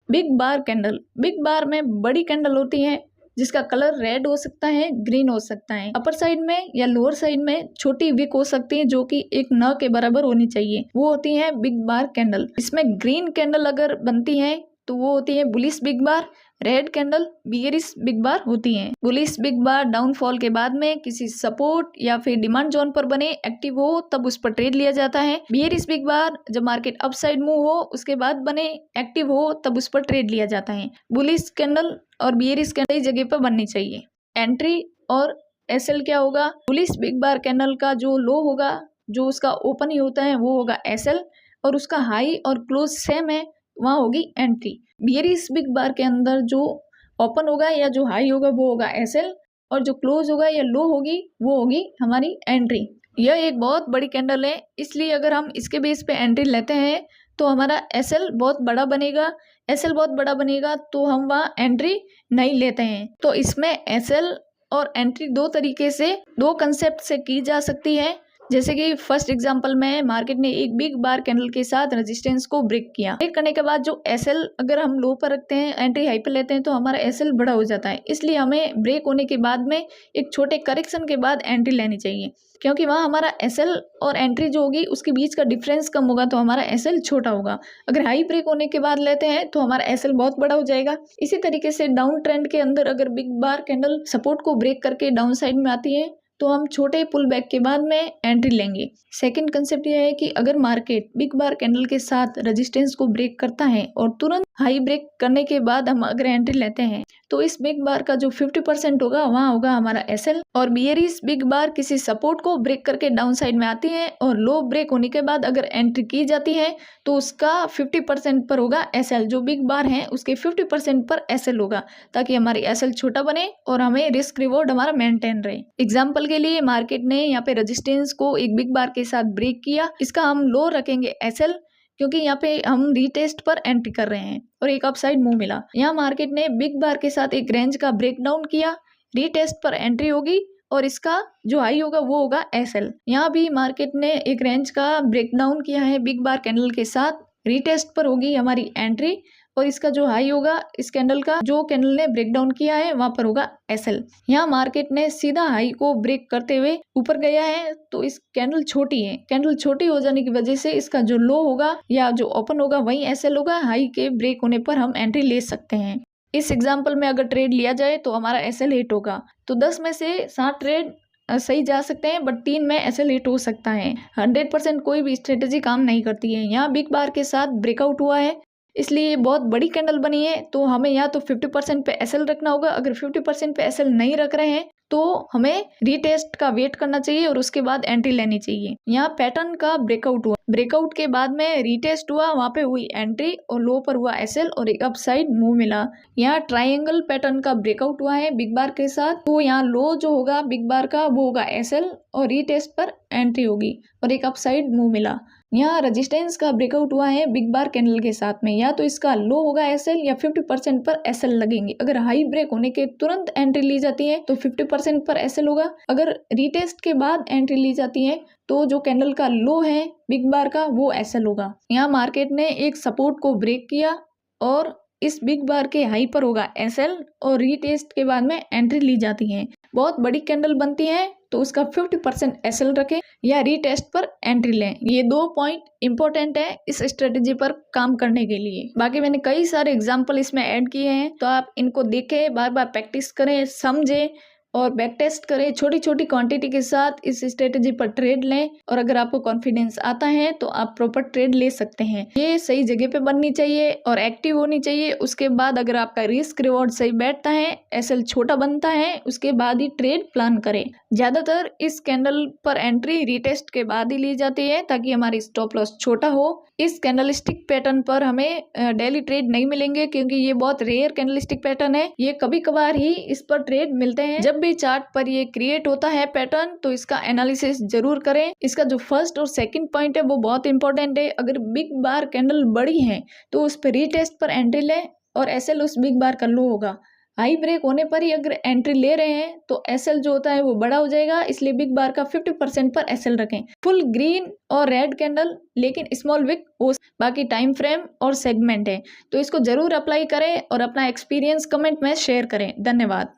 Big बार candle, big बार में बड़ी candle होती है जिसका कलर रेड हो सकता है, ग्रीन हो सकता है। अपर साइड में या लोअर साइड में छोटी विक हो सकती है जो कि एक न के बराबर होनी चाहिए, वो होती है बिग बार कैंडल। इसमें ग्रीन कैंडल अगर बनती है तो वो होती है बुलिश बिग बार, रेड कैंडल बियरिश बिग बार होती है। बुलिश बिग बार डाउनफॉल के बाद में किसी सपोर्ट या फिर डिमांड जोन पर बने, एक्टिव हो, तब उस पर ट्रेड लिया जाता है। बियरिश बिग बार जब मार्केट अपसाइड मूव हो उसके बाद बने, एक्टिव हो, तब उस पर ट्रेड लिया जाता है। बुलिश कैंडल और बियरिश कैंडल इस जगह पर बननी चाहिए। एंट्री और एसएल क्या होगा? बुलिश बिग बार कैंडल का जो लो होगा, जो उसका ओपन ही होता है, वो होगा एसएल और उसका हाई और क्लोज सेम है, वहाँ होगी एंट्री। बियरिश बिग बार के अंदर जो ओपन होगा या जो हाई होगा वो होगा एसएल और जो क्लोज होगा या लो होगी वो होगी हमारी एंट्री। यह एक बहुत बड़ी कैंडल है, इसलिए अगर हम इसके बेस पे एंट्री लेते हैं तो हमारा एसएल बहुत बड़ा बनेगा। एसएल बहुत बड़ा बनेगा तो हम वहाँ एंट्री नहीं लेते हैं। तो इसमें एसएल और एंट्री दो तरीके से, दो कंसेप्ट से की जा सकती है। जैसे कि फर्स्ट एग्जांपल में मार्केट ने एक बिग बार कैंडल के साथ रेजिस्टेंस को ब्रेक किया। ब्रेक करने के बाद जो एसएल अगर हम लो पर रखते हैं, एंट्री हाई पर लेते हैं तो हमारा एसएल बड़ा हो जाता है। इसलिए हमें ब्रेक होने के बाद में एक छोटे करेक्शन के बाद एंट्री लेनी चाहिए, क्योंकि वहाँ हमारा एसएल और एंट्री जो होगी उसके बीच का डिफरेंस कम होगा तो हमारा एसएल छोटा होगा। अगर हाई ब्रेक होने के बाद लेते हैं तो हमारा एसएल बहुत बड़ा हो जाएगा। इसी तरीके से डाउन ट्रेंड के अंदर अगर बिग बार कैंडल सपोर्ट को ब्रेक करके डाउन साइड में आती है तो हम छोटे पुल बैक के बाद में एंट्री लेंगे। सेकंड कंसेप्ट यह है कि अगर मार्केट बिग बार कैंडल के साथ रेजिस्टेंस को ब्रेक करता है और तुरंत हाई ब्रेक करने के बाद हम अगर एंट्री लेते हैं तो इस बिग बार का जो 50% होगा वहाँ होगा हमारा एसएल। और बियरिश बिग बार किसी सपोर्ट को ब्रेक करके डाउन साइड में आती है और लो ब्रेक होने के बाद अगर एंट्री की जाती है तो उसका 50% पर होगा एसएल। जो बिग बार है उसके 50% पर एसएल होगा, ताकि हमारी एसएल छोटा बने और हमें रिस्क रिवॉर्ड हमारा मेंटेन रहे। एग्जाम्पल के लिए मार्केट ने यहाँ पे रेजिस्टेंस को एक बिग बार के साथ ब्रेक किया, इसका हम लो रखेंगे एसएल, क्योंकि यहाँ पे हम रीटेस्ट पर एंट्री कर रहे हैं और एक अपसाइड मूव मिला। यहाँ मार्केट ने बिग बार के साथ एक रेंज का ब्रेकडाउन किया, रीटेस्ट पर एंट्री होगी और इसका जो हाई होगा वो होगा एसएल। यहाँ भी मार्केट ने एक रेंज का ब्रेकडाउन किया है बिग बार कैंडल के साथ, रीटेस्ट पर होगी हमारी एंट्री और इसका जो हाई होगा इस कैंडल का, जो कैंडल ने ब्रेकडाउन किया है वहां पर होगा एसएल। यहाँ मार्केट ने सीधा हाई को ब्रेक करते हुए ऊपर गया है तो इस कैंडल छोटी है, कैंडल छोटी हो जाने की वजह से इसका जो लो होगा या जो ओपन होगा वही एसएल होगा। हाई के ब्रेक होने पर हम एंट्री ले सकते हैं। इस एग्जाम्पल में अगर ट्रेड लिया जाए तो हमारा एसएल हिट होगा, तो 10 में से 7 ट्रेड सही जा सकते हैं, बट 3 में एसएल हिट हो सकता है। 100% कोई भी स्ट्रेटेजी काम नहीं करती है। यहाँ बिग बार के साथ ब्रेकआउट हुआ है, इसलिए बहुत बड़ी कैंडल बनी है, तो हमें या तो 50% पे एसएल रखना होगा। अगर 50% पे एसएल नहीं रख रहे हैं तो हमें रीटेस्ट का वेट करना चाहिए और उसके बाद एंट्री लेनी चाहिए। यहाँ पैटर्न का ब्रेकआउट हुआ, ब्रेकआउट के बाद में रीटेस्ट हुआ, वहां पे हुई एंट्री और लो पर हुआ एसएल और एक अपसाइड मूव मिला। यहाँ ट्राइंगल पैटर्न का ब्रेकआउट हुआ है बिग बार के साथ, तो यहाँ लो जो होगा बिग बार का वो होगा एसएल और रीटेस्ट पर एंट्री होगी और एक अपसाइड मूव मिला। यहाँ रेजिस्टेंस का ब्रेकआउट हुआ है बिग बार कैंडल के साथ में, या तो इसका लो होगा एसएल या 50% पर एसएल लगेंगे। अगर हाई ब्रेक होने के तुरंत एंट्री ली जाती है तो 50% पर एसएल होगा। अगर रीटेस्ट के बाद एंट्री ली जाती है तो जो कैंडल का लो है बिग बार का वो एसएल होगा। यहाँ मार्केट ने एक सपोर्ट को ब्रेक किया और इस बिग बार के हाई पर होगा एसएल और रीटेस्ट के बाद में एंट्री ली जाती है। बहुत बड़ी कैंडल बनती है तो उसका 50% एसएल रखें या रीटेस्ट पर एंट्री लें। ये 2 पॉइंट इंपॉर्टेंट है इस स्ट्रेटेजी पर काम करने के लिए। बाकी मैंने कई सारे एग्जांपल इसमें ऐड किए हैं, तो आप इनको देखें, बार बार प्रैक्टिस करें, समझें और बैक टेस्ट करें। छोटी छोटी क्वांटिटी के साथ इस स्ट्रेटेजी पर ट्रेड लें और अगर आपको कॉन्फिडेंस आता है तो आप प्रॉपर ट्रेड ले सकते हैं। ये सही जगह पे बननी चाहिए और एक्टिव होनी चाहिए। उसके बाद अगर आपका रिस्क रिवॉर्ड सही बैठता है, एसएल छोटा बनता है, उसके बाद ही ट्रेड प्लान करें। ज्यादातर इस कैंडल पर एंट्री रीटेस्ट के बाद ही ली जाती है ताकि हमारी स्टॉप लॉस छोटा हो। इस कैंडलस्टिक पैटर्न पर हमें डेली ट्रेड नहीं मिलेंगे क्योंकि ये बहुत रेयर कैंडलस्टिक पैटर्न है। ये कभी कभार ही इस पर ट्रेड मिलते हैं। जब भी चार्ट पर ये क्रिएट होता है पैटर्न तो इसका एनालिसिस जरूर करें। इसका जो फर्स्ट और सेकंड पॉइंट है वो बहुत इंपॉर्टेंट है। अगर बिग बार कैंडल बड़ी है तो उस पर रीटेस्ट पर एंट्री लें और एसएल उस बिग बार का लो होगा। हाई ब्रेक होने पर ही अगर एंट्री ले रहे हैं तो एसएल जो होता है वो बड़ा हो जाएगा, इसलिए बिग बार का 50% पर एसएल रखें। फुल ग्रीन और रेड कैंडल लेकिन स्मॉल विक हो, बाकी टाइम फ्रेम और सेगमेंट है, तो इसको जरूर अप्लाई करें और अपना एक्सपीरियंस कमेंट में शेयर करें। धन्यवाद।